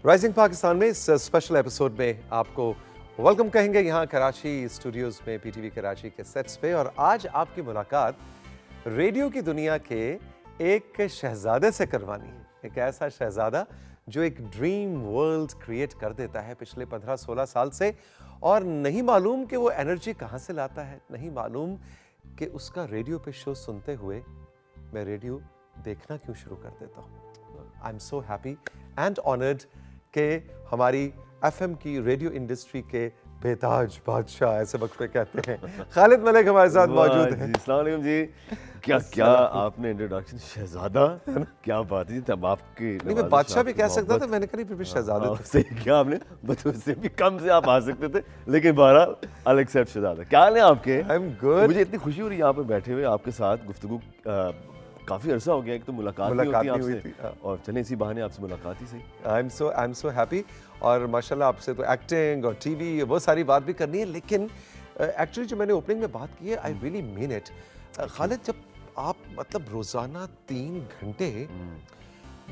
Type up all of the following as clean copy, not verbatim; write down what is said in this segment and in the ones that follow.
Rising Pakistan में इस special episode में आपको वेलकम कहेंगे यहाँ कराची स्टूडियोज में पीटीवी कराची के सेट्स पे। और आज आपकी मुलाकात रेडियो की दुनिया के एक शहजादे से करवानी है। एक ऐसा शहजादा जो एक ड्रीम वर्ल्ड क्रिएट कर देता है पिछले 15-16 साल से, और नहीं मालूम कि वो एनर्जी कहाँ से लाता है, नहीं मालूम कि उसका रेडियो पे शो सुनते हुए मैं रेडियो देखना क्यों शुरू कर देता हूँ। I am so happy and honoured कि हमारी एफएम की रेडियो इंडस्ट्री के बेताज बादशाह, ऐसे वक्त पे कहते हैं, खालिद मलिक हमारे साथ मौजूद हैं। अस्सलाम वालेकुम जी। क्या आपने इंट्रोडक्शन शहजादा, क्या बात है। तब आपके नहीं, मैं बादशाह भी कह सकता था, मैंने कहा फिर भी शहजादे थे। सही क्या आपने, बच्चों से भी कम से आप आ सकते थे, लेकिन बहरहाल आई एक्सेप्ट शहजादा। क्या हाल है आपके? I am good. मुझे इतनी खुशी हो रही है यहाँ पे बैठे हुए आपके साथ गुफ्तगू। काफी अरसा हो गया, एक तो मुलाकात नहीं होती आपसे, और चले इसी बहाने आपसे मुलाकात ही सही। I am so happy. और माशाल्लाह आपसे तो एक्टिंग और टीवी वो सारी बात भी करनी है, लेकिन एक्चुअली जो मैंने ओपनिंग में बात की है, I really mean it. Khalid, जब आप मतलब रोजाना 3 घंटे,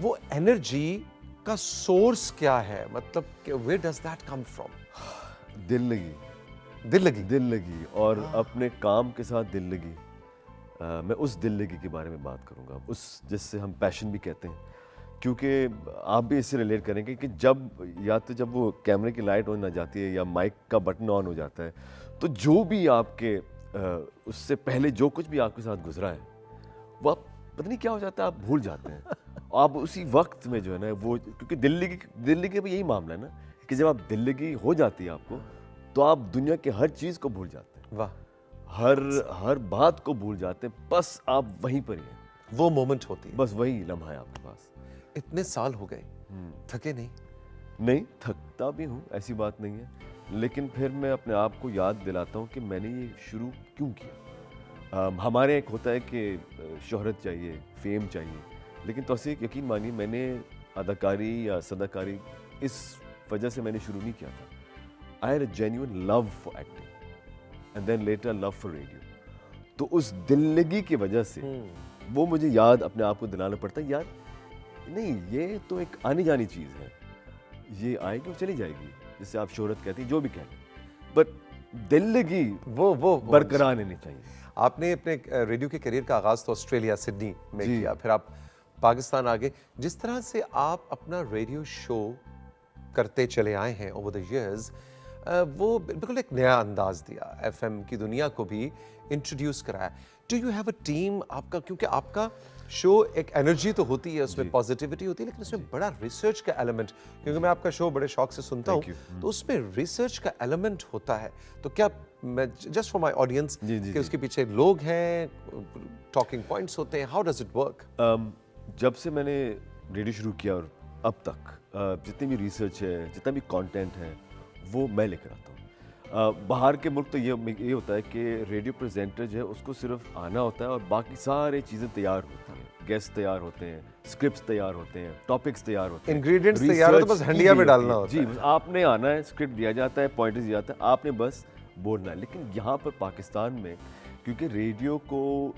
वो एनर्जी का सोर्स क्या है? मतलब where does that come from? दिल लगी और अपने काम के साथ दिल लगी। मैं उस दिल लगी के बारे में बात करूंगा, उस जिससे हम पैशन भी कहते हैं, क्योंकि आप भी इससे रिलेट करेंगे कि जब वो कैमरे की लाइट ऑन हो जाती है या माइक का बटन ऑन हो जाता है, तो जो भी आपके उससे पहले जो कुछ भी आपके साथ गुजरा है, वो आप पता नहीं क्या हो जाता है, आप भूल जाते हैं। आप उसी वक्त में जो है ना, वो क्योंकि दिल्ली के भी यही मामला है ना, कि जब आप दिल लगी हो जाती है आपको, तो आप दुनिया के हर चीज़ को भूल जाते हैं। वाह। हर बात को भूल जाते हैं, बस आप वहीं पर ही हैं। वो मोमेंट होती है, बस वही लम्हा है आपके पास। इतने साल हो गए, थके नहीं? नहीं, थकता भी हूँ, ऐसी बात नहीं है, लेकिन फिर मैं अपने आप को याद दिलाता हूँ कि मैंने ये शुरू क्यों किया। हमारे एक होता है कि शोहरत चाहिए, फेम चाहिए, लेकिन तौसीक यकीन मानिए, मैंने अदाकारी या सदाकारी इस वजह से मैंने शुरू नहीं किया था। I had a genuine love for acting and then later love for radio. तो उस दिल लगी की वजह से वो मुझे याद अपने आप को दिलाना पड़ता है, यार नहीं, ये तो एक आनी जानी चीज़ है, ये आएगी और चली जाएगी, जिससे आप शोहरत कहती हैं, जो भी कहते हैं, बट दिल लगी वो बरकरार रहनी चाहिए। आपने अपने रेडियो के करियर का आगाज़ तो ऑस्ट्रेलिया, सिडनी में किया, फिर आप पाकिस्तान आ गए। जिस तरह से आप अपना रेडियो शो करते चले आए हैं ओवर द इयर्स, वो बिल्कुल एक नया अंदाज दिया, एफएम की दुनिया को भी इंट्रोड्यूस कराया। Do you have a team आपका? क्योंकि आपका शो एक एनर्जी तो होती है, उसमें पॉजिटिविटी होती है, लेकिन उसमें बड़ा रिसर्च का एलिमेंट, क्योंकि मैं आपका शो बड़े शौक से सुनता हूँ, तो उसमें रिसर्च का एलिमेंट होता है। तो क्या मैं जस्ट फॉर माय ऑडियंस कि उसके पीछे लोग हैं, टॉकिंग पॉइंट्स होते हैं, हाउ डज इट वर्क? जब से मैंने रेडियो शुरू किया और अब तक जितनी भी रिसर्च है, जितना भी कंटेंट है, वो मैं लेकर आता हूँ। बाहर के मुल्क तो ये होता है कि रेडियो प्रेजेंटर जो है, उसको सिर्फ आना होता है और बाकी सारी चीज़ें तैयार होती हैं, गेस्ट तैयार होते हैं, स्क्रिप्ट्स तैयार होते हैं, टॉपिक्स तैयार होते हैं, इंग्रेडिएंट्स तैयार होते हैं, बस हंडिया में डालना होता है। जी, बस आपने आना है, स्क्रिप्ट दिया जाता है, पॉइंट्स दिया जाता है, आपने बस बोलना है। लेकिन यहाँ पर पाकिस्तान में, क्योंकि रेडियो को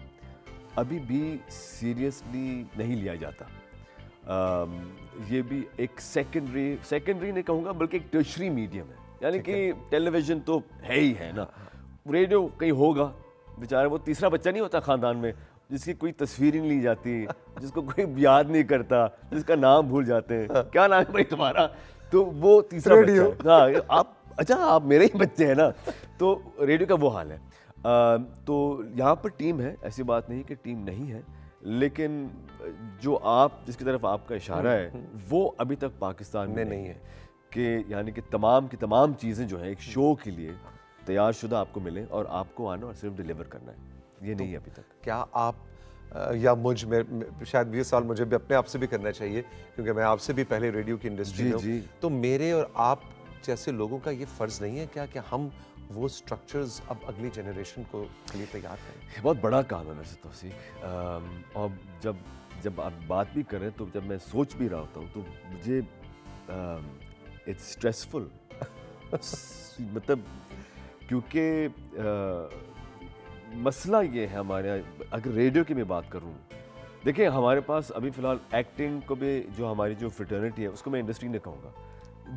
अभी भी सीरियसली नहीं लिया जाता, ये भी एक सेकेंडरी नहीं कहूँगा, बल्कि एक टर्शरी मीडियम है। यानी कि टेलीविज़न तो है ही है ना, रेडियो कहीं होगा, बेचारा वो तीसरा बच्चा नहीं होता ख़ानदान में, जिसकी कोई तस्वीर ही नहीं ली जाती, जिसको कोई याद नहीं करता, जिसका नाम भूल जाते हैं, क्या नाम है भाई तुम्हारा, तो वो तीसरा रेडियो। बच्चा। हाँ, आप मेरे ही बच्चे हैं ना। तो रेडियो का वो हाल है। तो यहाँ पर टीम है, ऐसी बात नहीं कि टीम नहीं है, लेकिन जो जिसकी तरफ आपका इशारा है, वो अभी तक पाकिस्तान में नहीं है, कि यानी कि तमाम की तमाम चीज़ें जो हैं एक शो के लिए तैयार शुदा आपको मिलें, और आपको आना और सिर्फ डिलीवर करना है, ये नहीं है अभी तक। क्या आप या मुझ में शायद ये सवाल मुझे भी अपने आप से भी करना चाहिए, क्योंकि मैं आपसे भी पहले रेडियो की इंडस्ट्री में हूँ, तो मेरे और आप जैसे लोगों का ये फ़र्ज़ नहीं है क्या कि हम वो स्ट्रक्चर्स अब अगली जनरेशन को के लिए तैयार करें? ये बहुत बड़ा काम है वैसे तौसीक। और जब आप बात भी करें, तो जब मैं सोच भी रहा होता हूँ, तो मुझे इट्स स्ट्रेसफुल। मतलब क्योंकि मसला ये है हमारे यहाँ, अगर रेडियो की मैं बात करूँ, देखिए हमारे पास अभी फ़िलहाल एक्टिंग को भी, जो हमारी जो फ्रेटर्निटी है, उसको मैं इंडस्ट्री नहीं कहूँगा,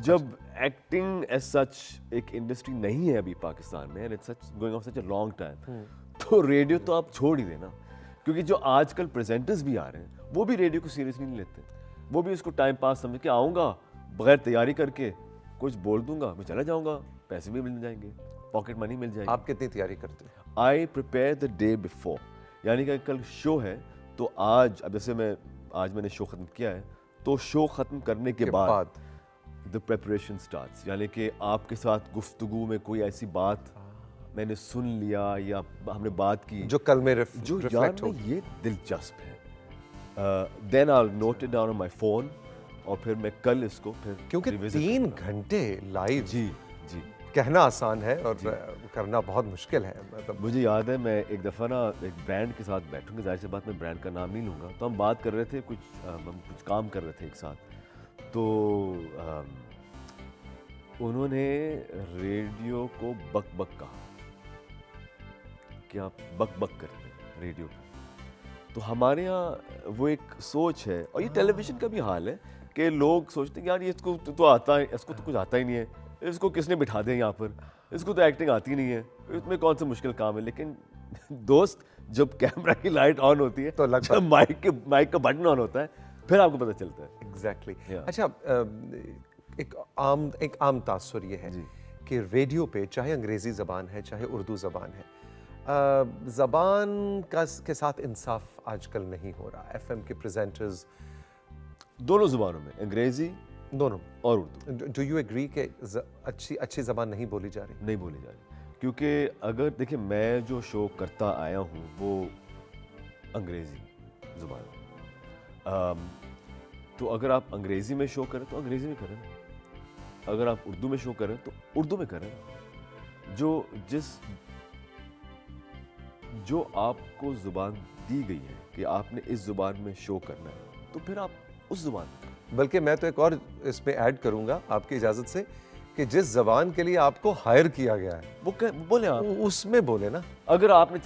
जब एक्टिंग एज सच एक इंडस्ट्री नहीं है अभी पाकिस्तान में and it's such going on such a long time, तो रेडियो तो आप छोड़ ही देना, क्योंकि जो आजकल प्रेजेंटर्स भी आ रहे हैं वो भी रेडियो को सीरियसली नहीं लेते, वो भी उसको टाइम पास समझ के आऊँगा बगैर तैयारी करके कुछ बोल दूंगा, मैं चला जाऊँगा, पैसे भी मिल जाएंगे, पॉकेट मनी मिल जाएगी। आप कितनी तैयारी करते हैं? I prepare the day before, यानी कि कल शो है तो आज, अब जैसे आज मैंने शो ख़त्म किया है तो शो ख़त्म करने के बाद द प्रिपरेशन स्टार्ट्स, यानी कि आपके साथ गुफ्तगू में कोई ऐसी बात मैंने सुन लिया या हमने बात की जो कल में जो यार में ये दिलचस्प है, then I will note it down on my phone और फिर मैं कल इसको फिर क्योंकि 3 घंटे लाइव जी जी कहना आसान है और करना बहुत मुश्किल है। मतलब मुझे याद है मैं एक दफ़ा ना एक ब्रांड के साथ बैठूंगा, जाहिर सी बात मैं ब्रांड का नाम नहीं लूँगा, तो हम बात कर रहे थे हम कुछ काम कर रहे थे एक साथ, तो उन्होंने रेडियो को बक बक कहा कि आप बक बक करते हैं रेडियो पे। तो हमारे यहाँ वो एक सोच है, और ये टेलीविज़न का भी हाल है कि लोग सोचते हैं यार ये इसको तो आता है, इसको तो कुछ आता ही नहीं है, इसको किसने बिठा दें यहाँ पर, इसको तो एक्टिंग आती नहीं है, इसमें कौन सा मुश्किल काम है। लेकिन दोस्त जब कैमरा की लाइट ऑन होती है तो जब माइक का बटन ऑन होता है फिर आपको पता चलता है। एग्जैक्टली। Yeah. अच्छा, एक आम तासुर ये है कि रेडियो पे चाहे अंग्रेज़ी ज़बान है चाहे उर्दू ज़बान है, ज़बान के साथ इंसाफ आजकल नहीं हो रहा। एफएम के प्रेजेंटर्स दोनों ज़ुबानों में, अंग्रेज़ी दोनों और उर्दू। डू यू एग्री कि अच्छी ज़बान नहीं बोली जा रही? नहीं बोली जा रही, क्योंकि अगर देखिए मैं जो शो करता आया हूँ वो अंग्रेज़ी ज़ुबान, तो अगर आप अंग्रेज़ी में शो करें तो अंग्रेज़ी में करें, अगर आप उर्दू में शो करें तो उर्दू में करें। जो आपको ज़ुबान दी गई है कि आपने इस ज़ुबान में शो करना है तो फिर आप उस ज़ुबान में। बल्कि मैं तो एक और इसमें ऐड करूंगा आपकी इजाज़त से कि जिस ज़बान के लिए आपको हायर किया गया है वो बोले आप उसमें बोले ना। अगर आपने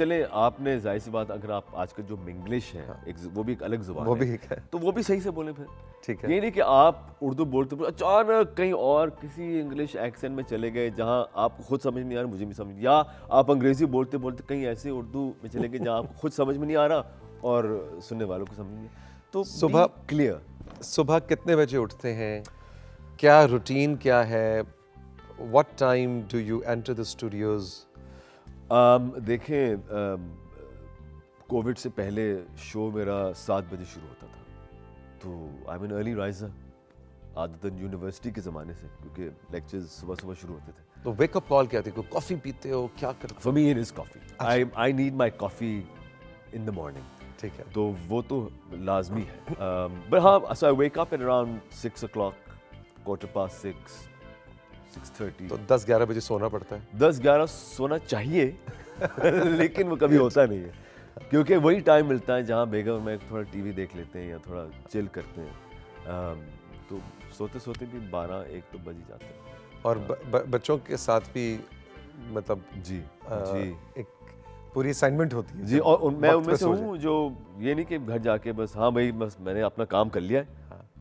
जाहिर सी बात, अगर आप आजकल जो मिंग्लिश है वो भी एक अलग ज़ुबान वो है, भी एक है, तो वो भी सही से बोले फिर। ठीक है। ये नहीं कि आप उर्दू बोलते अचानक कहीं और किसी इंग्लिश एक्सेंट में चले गए जहां आपको खुद समझ नहीं आ रहा, मुझे भी समझ, या आप अंग्रेज़ी बोलते बोलते कहीं ऐसे उर्दू में चले गए जहां आपको खुद समझ में नहीं आ रहा और सुनने वालों को समझ नहीं। तो सुबह क्लियर, सुबह कितने बजे उठते हैं, क्या रूटीन क्या है, what time do you enter the studios? देखें, कोविड से पहले शो मेरा 7 बजे शुरू होता था, तो I am an early riser, आदतन यूनिवर्सिटी के ज़माने से, क्योंकि लेक्चर्स सुबह सुबह शुरू होते थे। तो वेकअप कॉल क्या थी? कोई कॉफ़ी पीते हो, क्या करते हो? For me it is coffee, I need my coffee in the morning, ठीक है। तो वो तो लाजमी है। बट हाँ, so I wake up at around 6 o'clock, 6:15, 6:30। तो 10-11 बजे सोना पड़ता है? 10-11 सोना चाहिए लेकिन वो कभी होता नहीं है, क्योंकि वही टाइम मिलता है जहाँ बेगम मैं थोड़ा टीवी देख लेते हैं या थोड़ा चिल करते हैं, तो सोते सोते भी 12-1 तो बज ही जाते हैं। और बच्चों के साथ भी मतलब जी एक पूरी असाइनमेंट होती है जी, और मैं वक्त उनमें पे से सो हूँ जो ये नहीं कि घर जाके बस हाँ भाई बस मैंने अपना काम कर लिया है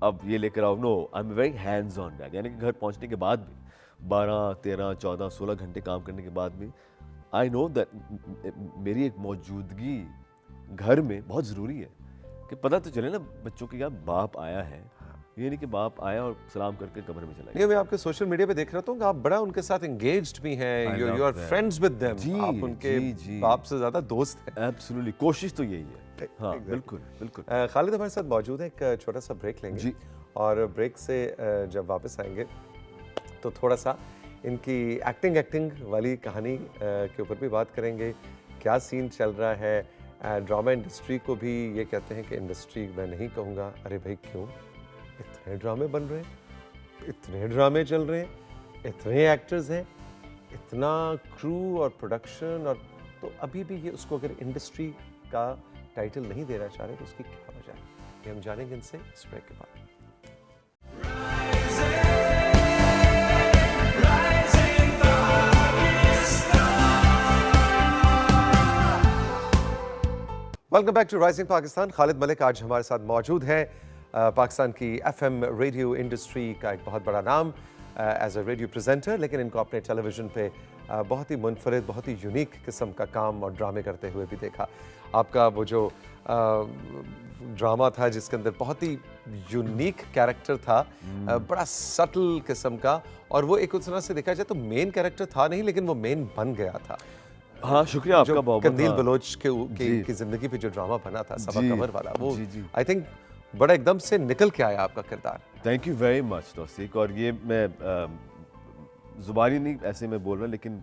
अब ये लेकर आओ, no, I am very hands on dad, यानी कि घर पहुँचने के बाद भी 12, 13, 14, 16 घंटे काम करने के बाद भी आई नो दैट मेरी एक मौजूदगी घर में बहुत ज़रूरी है, कि पता तो चले ना बच्चों के, यार बाप आया है, ये नहीं कि बाप आया और सलाम करके कमरे में चला गया। नहीं, मैं आपके सोशल मीडिया पे देख रहा हूँ कि आप बड़ा उनके साथ एंगेज्ड भी हैं, you are friends with them, आप उनके बाप से ज़्यादा दोस्त हैं। एब्सोल्युटली, कोशिश तो यही है। हाँ बिल्कुल बिल्कुल। खालिद हमारे साथ मौजूद है, एक छोटा सा ब्रेक लेंगे जी, और ब्रेक से जब वापस आएंगे तो थोड़ा सा इनकी एक्टिंग वाली कहानी के ऊपर भी बात करेंगे, क्या सीन चल रहा है। ड्रामा इंडस्ट्री को भी ये कहते हैं कि इंडस्ट्री मैं नहीं कहूँगा, अरे भाई क्यों, इतने ड्रामे बन रहे हैं, इतने ड्रामे चल रहे हैं, इतने एक्टर्स हैं, इतना क्रू और प्रोडक्शन, और तो अभी भी ये उसको अगर इंडस्ट्री का टाइटल नहीं देना चाह रहे तो उसकी क्या वजह है, ये हम जानेंगे इनसे इस ब्रेक के बाद। Welcome back to rising Pakistan. Khalid Malik आज हमारे साथ मौजूद हैं, पाकिस्तान की एफएम रेडियो इंडस्ट्री का एक बहुत बड़ा नाम, एज अ रेडियो प्रेजेंटर, लेकिन इनको आपने टेलीविज़न पे बहुत ही मुनफरिद, बहुत ही यूनिक किस्म का काम और ड्रामे करते हुए भी देखा। आपका वो जो ड्रामा था जिसके अंदर बहुत ही यूनिक कैरेक्टर था, बड़ा सटल किस्म का, और वो एक उस तरह से देखा जाए तो मेन कैरेक्टर था नहीं, लेकिन वो मेन बन गया था। हाँ, शुक्रिया आपका बहुत। कंदील बलोच की जिंदगी पे जो ड्रामा बना था सबा कमर वाला, वो आई थिंक बड़ा एकदम से निकल के आया आपका किरदार। Thank you very much Tauseeq. और ये मैं ज़ुबानी नहीं ऐसे में बोल रहा, लेकिन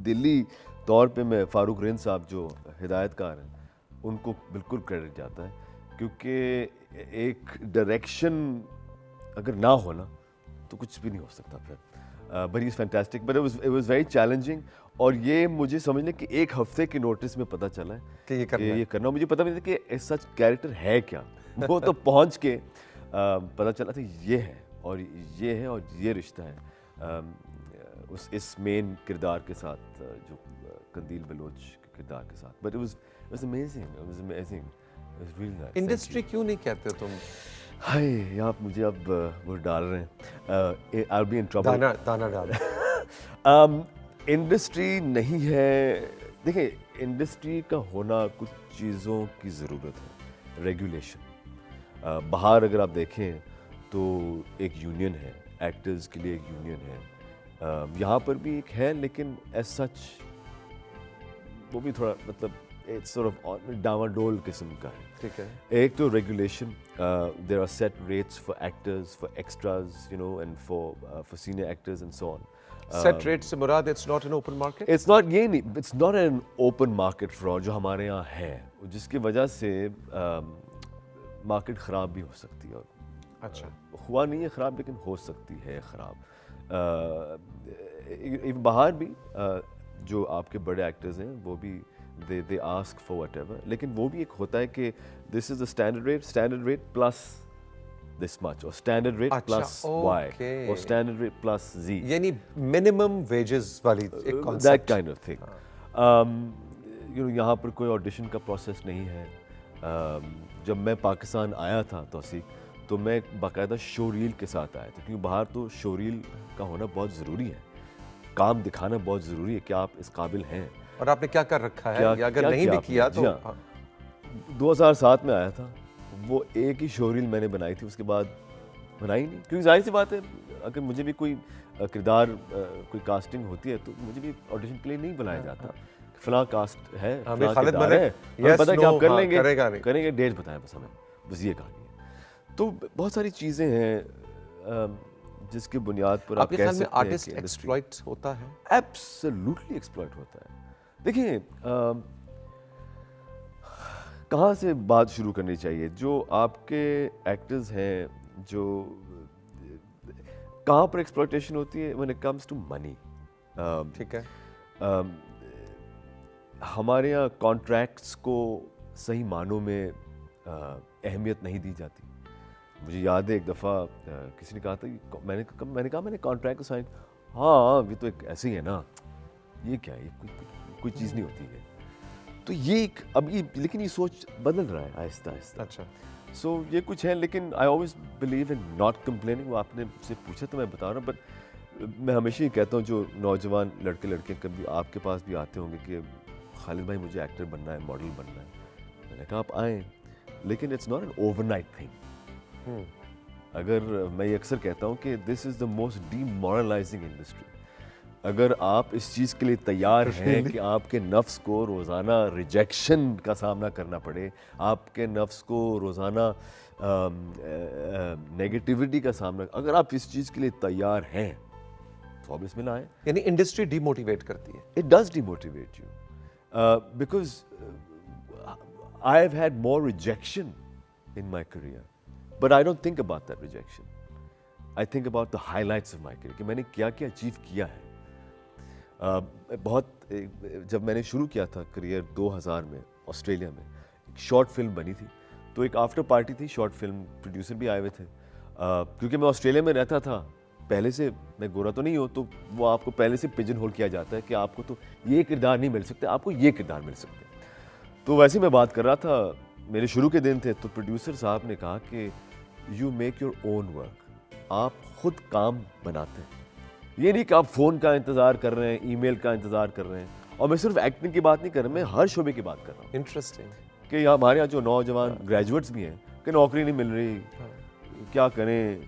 दिली तौर पे मैं फारूक रेन साहब जो हिदायतकार हैं उनको बिल्कुल क्रेडिट जाता है, क्योंकि एक डायरेक्शन अगर ना हो ना तो कुछ भी नहीं हो सकता फिर। But he is fantastic, but it was very challenging. और ये मुझे समझने कि एक हफ्ते की नोटिस में पता चला है कि ये करना मुझे पता नहीं था कि सच कैरेक्टर है क्या। वो तो पहुंच के पता चला था ये है और ये है और ये रिश्ता है इस मेन किरदार के साथ, जो कंदील बलोच के किरदार के साथ। But it was amazing, it was amazing, it was really nice. Industry क्यों नहीं कहते तुम? हाय, आप मुझे अब वो डाल रहे हैं, I will be in trouble. दाना डाल। इंडस्ट्री नहीं है। देखिए, इंडस्ट्री का होना कुछ चीज़ों की ज़रूरत है। रेगुलेशन, बाहर अगर आप देखें तो एक यूनियन है, एक्टर्स के लिए एक यूनियन है, यहाँ पर भी एक है, लेकिन एज सच वो भी थोड़ा मतलब इट्स सॉर्ट ऑफ डावाडोल किस्म का है। ठीक है। एक तो regulation, there are set rates for actors, for extras, you know, and for senior actors and so on. Set rate से मुराद it's not an open market? It's not, ये नहीं, it's not an open market for all, जो हमारे यहाँ है, जिसकी वजह से मार्केट ख़राब भी हो सकती है। और अच्छा, हुआ नहीं है ख़राब, लेकिन हो सकती है ख़राब। बाहर भी जो आपके बड़े एक्टर्स हैं वो भी दे आस्क फॉर व्हाटएवर, लेकिन वो भी एक होता है कि this is the standard rate plus this much, or standard rate plus Y, or standard rate plus Z. यानी minimum wages वाली एक concept. That kind of thing. You know, यहाँ पर कोई audition का process नहीं है। जब मैं पाकिस्तान आया था तौसीक, तो मैं बाकायदा शो रील के साथ आया था, क्योंकि बाहर तो शो रील का होना बहुत ज़रूरी है, काम दिखाना बहुत ज़रूरी है कि आप इस काबिल हैं। और आपने क्या कर रखा है, या अगर नहीं भी किया तो? 2007 में आया था, वो एक ही शो रील मैंने बनाई थी, उसके बाद बनाई नहीं, क्योंकि जाहिर सी बात है अगर मुझे भी कोई किरदार, कोई कास्टिंग होती है तो मुझे भी ऑडिशन के लिए नहीं बुलाया जाता। फलां कास्ट है, फलां किरदार है, हमें पता है कि आप कर लेंगे, करेंगे, डेट बताएं बस हमें, बस ये कहानी है। तो बहुत सारी चीज़ें हैं जिसकी बुनियाद पर आप कह सकते हैं कि आर्टिस्ट एक्सप्लॉइट होता है। एब्सोल्युटली एक्सप्लॉइट होता है। देखिए, कहाँ से बात शुरू करनी चाहिए? जो आपके एक्टर्स हैं, जो कहाँ पर एक्सप्लॉइटेशन होती है? When it comes to money. ठीक है। हमारे यहाँ कॉन्ट्रैक्ट्स को सही मानों में अहमियत नहीं दी जाती। मुझे याद है एक दफ़ा किसी ने कहा था कि मैंने कॉन्ट्रैक्ट को साइन, हाँ ये तो एक ऐसे ही है ना, ये क्या है, ये कोई चीज़ नहीं होती है। तो ये एक अब ये, लेकिन ये सोच बदल रहा है आहिस्ता आहिस्ता। अच्छा, सो ये कुछ है, लेकिन I always believe in not complaining. वो आपने मुझसे पूछा तो मैं बता रहा हूँ, बट मैं हमेशा ही कहता हूँ, जो नौजवान लड़के कभी आपके पास भी आते होंगे कि खालिद भाई मुझे एक्टर बनना है, मॉडल बनना है, मैंने कहा आप आएँ, लेकिन it's not an overnight thing. अगर मैं ये अक्सर कहता हूँ कि this is the most demoralising industry. अगर आप इस चीज़ के लिए तैयार हैं कि आपके नफ्स को रोज़ाना रिजेक्शन का सामना करना पड़े, आपके नफ्स को रोज़ाना नेगेटिविटी का सामना, अगर आप इस चीज़ के लिए तैयार हैं तो आप इसमें लाएं। यानी इंडस्ट्री डिमोटिवेट करती है? It does demotivate you, because I have had more rejection in my career, but I don't think about that rejection. I think about the highlights of my career, कि मैंने क्या क्या अचीव किया है। जब मैंने शुरू किया था करियर 2000 में ऑस्ट्रेलिया में, एक शॉर्ट फिल्म बनी थी, तो एक आफ्टर पार्टी थी, शॉर्ट फिल्म प्रोड्यूसर भी आए हुए थे। क्योंकि मैं ऑस्ट्रेलिया में रहता था पहले से, मैं गोरा तो नहीं हूँ, तो वो आपको पहले से पिजन होल किया जाता है कि आपको तो ये किरदार नहीं मिल सकते, आपको ये किरदार मिल सकते। तो वैसे मैं बात कर रहा था, मेरे शुरू के दिन थे, तो प्रोड्यूसर साहब ने कहा कि you make your own work, آپ خود کام بناتے ہیں. یہ نہیں کہ آپ فون کا انتظار کر رہے ہیں, ای میل کا انتظار کر رہے ہیں. اور میں صرف ایکٹنگ کی بات نہیں کر رہا, میں ہر شعبے کی بات کر رہا ہوں انٹرسٹنگ. کہ ہمارے یہاں جو نوجوان گریجویٹس بھی ہیں کہ نوکری نہیں مل رہی, کیا کریں,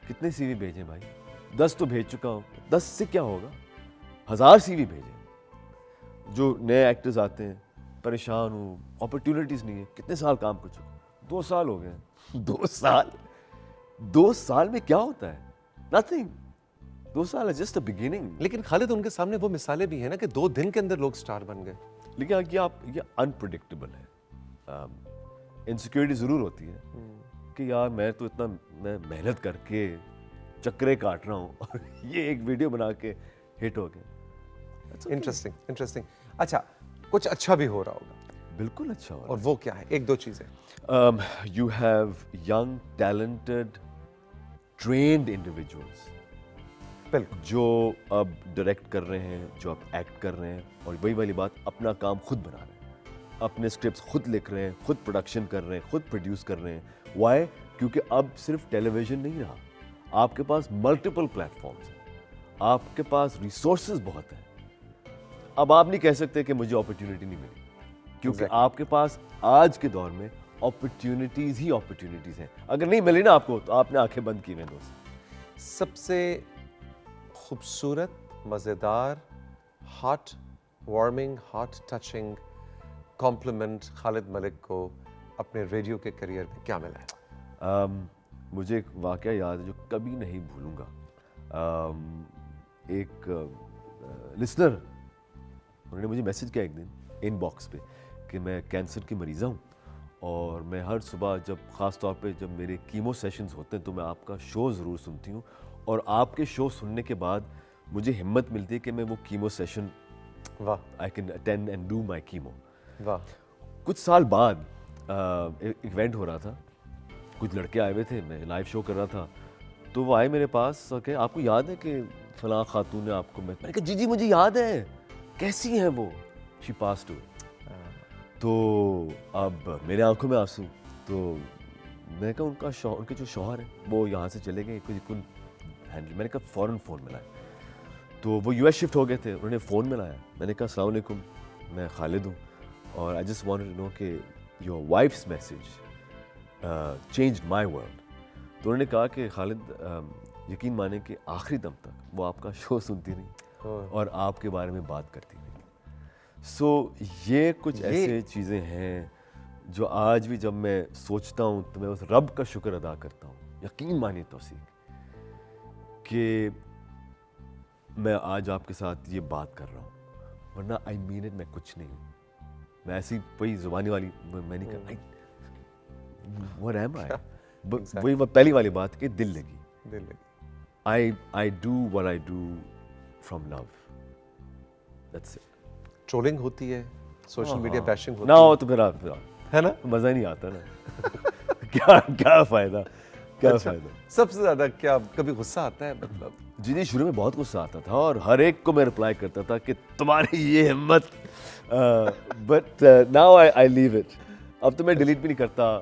کتنے سی وی بھیجیں بھائی؟ 10 تو بھیج چکا ہوں, 10 سے کیا ہوگا, 1000 سی وی بھیجیں. جو نئے ایکٹرز آتے ہیں, پریشان ہوں, اپرچونیٹیز نہیں ہیں. کتنے سال کام کر چکا, 2 سال ہو گئے ہیں. 2 سال میں کیا ہوتا ہے؟ نتھنگ. 2 سال is just a beginning. لیکن خالد ان کے سامنے وہ مثالیں بھی ہیں نا کہ 2 دن کے اندر لوگ سٹار بن گئے. لیکن یہ انپریڈکٹیبل ہے. انسیکیورٹی ضرور ہوتی ہے کہ یار میں تو اتنا محنت کر کے چکرے کاٹ رہا ہوں اور یہ ایک ویڈیو بنا کے ہٹ ہو گیا. انٹرسٹنگ. اچھا, کچھ اچھا بھی ہو رہا ہوگا. بالکل اچھا ہو رہا ہے. اور وہ کیا ہے؟ 1-2 چیزیں. You have young talented trained individuals بالکل. جو اب ڈائریکٹ کر رہے ہیں, جو اب ایکٹ کر رہے ہیں, اور وہی والی بات, اپنا کام خود بنا رہے ہیں, اپنے اسکرپٹس خود لکھ رہے ہیں, خود پروڈکشن کر رہے ہیں, خود پروڈیوس کر رہے ہیں. وائی؟ کیونکہ اب صرف ٹیلی ویژن نہیں رہا, آپ کے پاس ملٹیپل پلیٹ فارمس ہیں, آپ کے پاس ریسورسز بہت ہیں. اب آپ نہیں کہہ سکتے کہ مجھے اپرچونیٹی نہیں ملی, کیونکہ آپ کے پاس آج کے دور میں اپرچونیٹیز ہی اپرچونیٹیز ہیں. اگر نہیں ملی نا آپ کو تو آپ نے آنکھیں بند کی ہوئے ہیں دوست. سب سے خوبصورت, مزیدار, heart warming, heart touching compliment Khalid Malik کو اپنے ریڈیو کے کریئر میں کیا ملا ہے؟ مجھے ایک واقعہ یاد ہے جو کبھی نہیں بھولوں گا. ایک لسنر, انہوں نے مجھے میسج کیا ایک دن ان باکس پہ کہ میں کینسر کی مریضہ ہوں, اور میں ہر صبح جب, خاص طور پہ جب میرے کیمو سیشنز ہوتے ہیں, تو میں آپ کا شو ضرور سنتی ہوں, اور آپ کے شو سننے کے بعد مجھے ہمت ملتی ہے کہ میں وہ chemo session I can attend and do my chemo. واہ. کچھ سال بعد ایک ایونٹ ہو رہا تھا, کچھ لڑکے آئے ہوئے تھے, میں لائیو شو کر رہا تھا, تو وہ آئے میرے پاس کہ آپ کو یاد ہے کہ فلاں خاتون نے آپ کو, میں نے کہا جی مجھے یاد ہے, کیسی ہیں وہ, شی پاسڈ اوے. تو اب میرے آنکھوں میں آنسو, تو میں نے کہا ان کے جو شوہر ہیں وہ یہاں سے چلے گئے, کچھ ہینڈل. میں نے کہا فوراً فون ملایا, تو وہ US شفٹ ہو گئے تھے, انہوں نے فون ملایا. میں نے کہا السلام علیکم, میں خالد ہوں, اور I just wanted to know کہ your wife's message changed my world. تو انہوں نے کہا کہ خالد یقین مانیں کہ آخری دم تک وہ آپ کا شو سنتی رہی اور آپ کے بارے میں بات کرتی رہی. سو یہ کچھ ایسے چیزیں ہیں جو آج بھی جب میں سوچتا ہوں تو میں اس رب کا شکر ادا کرتا ہوں. یقین مانیے توصیق کہ میں آج آپ کے ساتھ یہ بات کر رہا ہوں, ورنہ آئی مین اٹ, میں کچھ نہیں ہوں. میں ایسی کوئی زبانی والی میں نہیں کرتا. what am I? وہی پہلی والی بات کہ دل لگی. I do what I do from love. That's it. Trolling ہوتی ہے, سوشل میڈیا بیشنگ ہوتی نہ ہو تو پھر آپ ہے نا, مزہ نہیں آتا نا. کیا فائدہ, کیا فائدہ. سب سے زیادہ کیا کبھی غصہ آتا ہے؟ مطلب جی شروع میں بہت غصہ آتا تھا, اور ہر ایک کو میں رپلائی کرتا تھا کہ تمہاری یہ ہمت, but now I leave it. اب تو میں ڈیلیٹ بھی نہیں کرتا,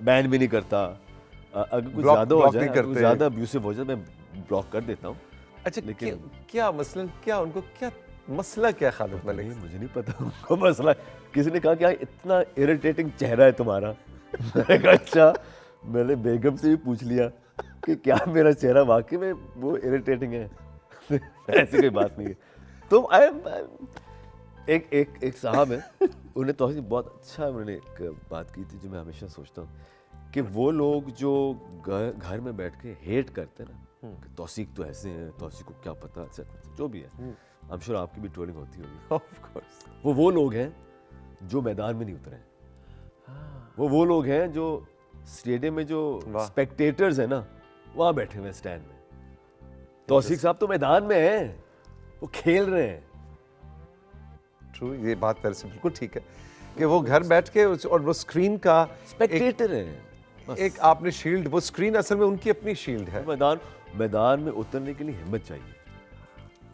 بین بھی نہیں کرتا. اگر کچھ زیادہ ہو جائے, زیادہ ابیوسو ہو جائے, میں بلاک کر دیتا ہوں. اچھا, لیکن کیا مثلاً کیا ان کو کیا مسئلہ کیا خالد ملک؟ مجھے نہیں پتا ان کو مسئلہ. کسی نے کہا کہ اتنا اریٹیٹنگ چہرہ ہے تمہارا. میں نے کہا اچھا. میں نے بیگم سے بھی پوچھ لیا کہ کیا میرا چہرہ واقعی میں وہ اریٹیٹنگ ہے. ایسی کوئی بات نہیں ہے. تو ایک صاحب ہیں, انہوں نے توصیف بہت اچھا, انہوں نے ایک بات کی تھی جو میں ہمیشہ سوچتا ہوں کہ وہ لوگ جو گھر میں بیٹھ کے ہیٹ کرتے ہیں نا کہ توصیق تو ایسے ہیں, توصیق کو کیا پتا, جو بھی ہے, I'm sure آپ کی بھی ٹرولنگ ہوتی ہوگی. Of course. وہ لوگ ہیں جو میدان میں نہیں اترے ہیں. وہ لوگ ہیں جو اسٹیڈیم میں جو اسپیکٹیٹرز ہیں نا, وہاں بیٹھے ہوئے اسٹینڈ میں. توصیق صاحب تو میدان میں ہیں, وہ کھیل رہے ہیں. ٹرو, یہ بات ویسے بالکل ٹھیک ہے کہ وہ گھر بیٹھ کے اور وہ اسکرین کا اسپیکٹیٹر ہیں. ایک آپ نے شیلڈ, وہ اسکرین اصل میں ان کی اپنی شیلڈ ہے. میدان میں اترنے کے لیے ہمت چاہیے,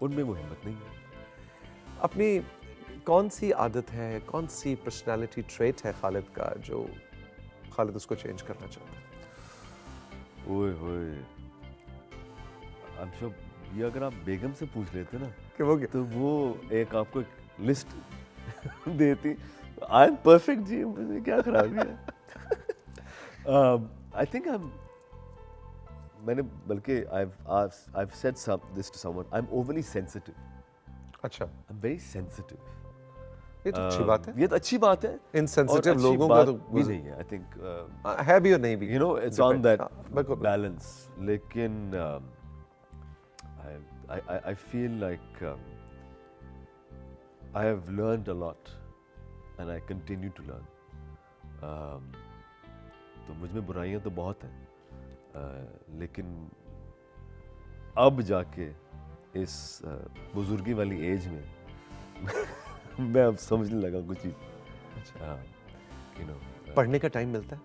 ان میں وہ ہمت نہیں ہے. اپنی کون سی عادت ہے, کون سی پرسنالٹی ٹریٹ ہے خالد کا جو خالد اس کو چینج کرنا چاہتا ہے؟ اوئے ہوئے, I'm sure یہ اگر آپ بیگم سے پوچھ لیتے نا کہ وہ تو وہ ایک آپ کو ایک لسٹ دیتی. آئی ایم پرفیکٹ جی, مجھے کیا خرابی ہے. آئی تھنک میں نے بلکہ I've said this to someone, I'm overly sensitive. اچھا, I'm very sensitive. یہ تو اچھی بات ہے. یہ تو اچھی بات ہے. انسینسٹیو لوگوں کا تو بھی نہیں ہے. I think ہے بھی اور نہیں بھی, you know it's on that balance. لیکن I feel like I have learned a lot and I continue to learn. تو مجھ میں برائیاں تو بہت ہیں, لیکن اب جا کے اس بزرگی والی ایج میں میں اب سمجھنے لگا کچھ چیز. پڑھنے کا ٹائم ملتا ہے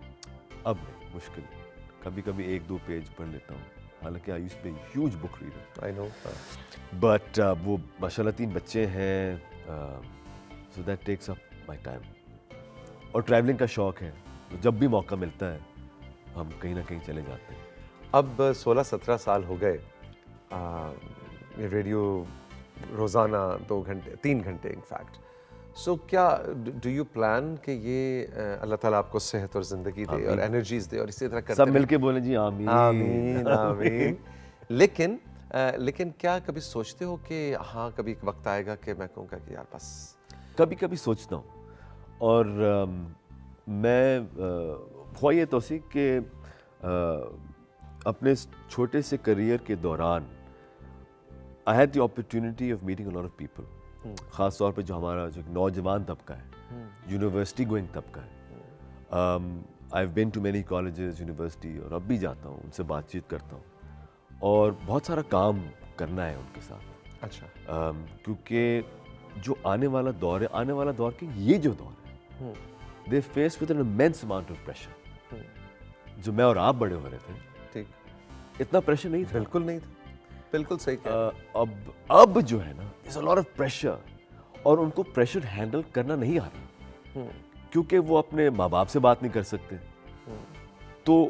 اب نہیں, مشکل. کبھی کبھی 1-2 پیج پڑھ لیتا ہوں, حالانکہ I used to be a huge book reader. I know. But وہ ماشاء اللہ 3 بچے ہیں, so that takes up my time. اور ٹریولنگ کا شوق ہے, جب بھی موقع ملتا ہے ہم کہیں نہ کہیں چلے جاتے ہیں. اب 16-17 سال ہو گئے, ریڈیو روزانہ 2 گھنٹے 3 گھنٹے ان فیکٹ. سو کیا ڈو یو پلان کہ یہ اللہ تعالیٰ آپ کو صحت اور زندگی دے اور انرجیز دے اور اسی طرح کرتے سب مل کے بولیں جی آمین آمین آمین. لیکن کیا کبھی سوچتے ہو کہ ہاں کبھی ایک وقت آئے گا کہ میں کہوں گا کہ یار بس؟ کبھی کبھی سوچتا ہوں, اور میں ہوا یہ توثیق کہ اپنے چھوٹے سے کریئر کے دوران I had the opportunity of meeting a lot of people. خاص طور پہ جو ہمارا جو نوجوان طبقہ ہے, یونیورسٹی گوئنگ طبقہ ہے. I've been to many colleges, university, اور اب بھی جاتا ہوں, ان سے بات چیت کرتا ہوں, اور بہت سارا کام کرنا ہے ان کے ساتھ. اچھا. کیونکہ جو آنے والا دور ہے, آنے والا دور کہ یہ جو دور ہے, they faced with an immense amount of pressure. جو میں اور آپ بڑے ہو رہے تھے, ٹھیک, اتنا پریشر نہیں تھا. بالکل نہیں تھا, بالکل صحیح کہا. اب جو ہے نا, there's a lot of pressure, اور ان کو پریشر ہینڈل کرنا نہیں آ رہا, کیونکہ وہ اپنے ماں باپ سے بات نہیں کر سکتے. تو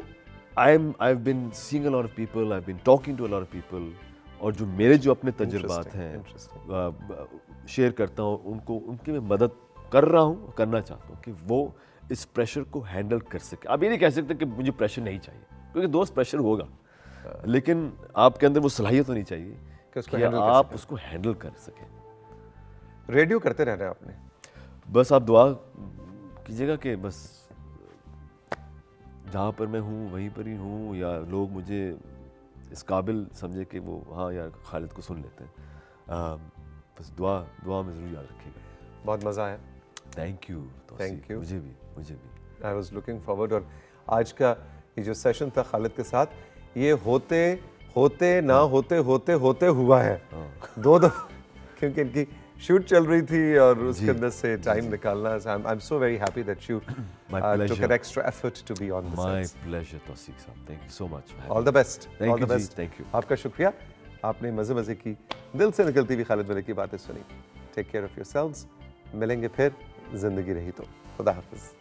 I've been seeing a lot of people, I've been talking to a lot of people, اور جو میرے جو اپنے تجربات ہیں شیئر کرتا ہوں, ان کی میں مدد کر رہا ہوں, کرنا چاہتا ہوں کہ وہ اس پریشر کو ہینڈل کر سکے. اب یہ نہیں کہہ سکتے کہ مجھے پریشر نہیں چاہیے, کیونکہ دوست پریشر ہوگا, لیکن آپ کے اندر وہ صلاحیت ہونی چاہیے کہ آپ اس کو ہینڈل کر سکیں. ریڈیو کرتے رہنا ہے آپ نے, بس آپ دعا کیجیے گا کہ بس جہاں پر میں ہوں وہیں پر ہی ہوں, یا لوگ مجھے اس قابل سمجھے کہ وہ ہاں یار خالد کو سن لیتے ہیں. بس دعا میں ضرور یاد رکھیے گا. بہت مزہ آیا. Thank you. مجھے بھی. I was looking forward. اور آج کا یہ جو سیشن تھا خالد کے ساتھ, یہ ہوتے نہ ہوتے ہوا ہے 2 دفعہ, کیونکہ ان کی شوٹ چل رہی تھی اور اس کے اندر سے ٹائم نکالنا. I am so very happy that you took an extra effort to be on the My sets. pleasure, توثیق صاحب. Thank you so much. All the best. All the best. Thank you. آپ کا شکریہ, آپ نے مزے کی دل سے نکلتی ہوئی خالد ملک کی باتیں سنی. Take care of yourselves. ملیں گے پھر, زندگی رہی تو. خدا حافظ.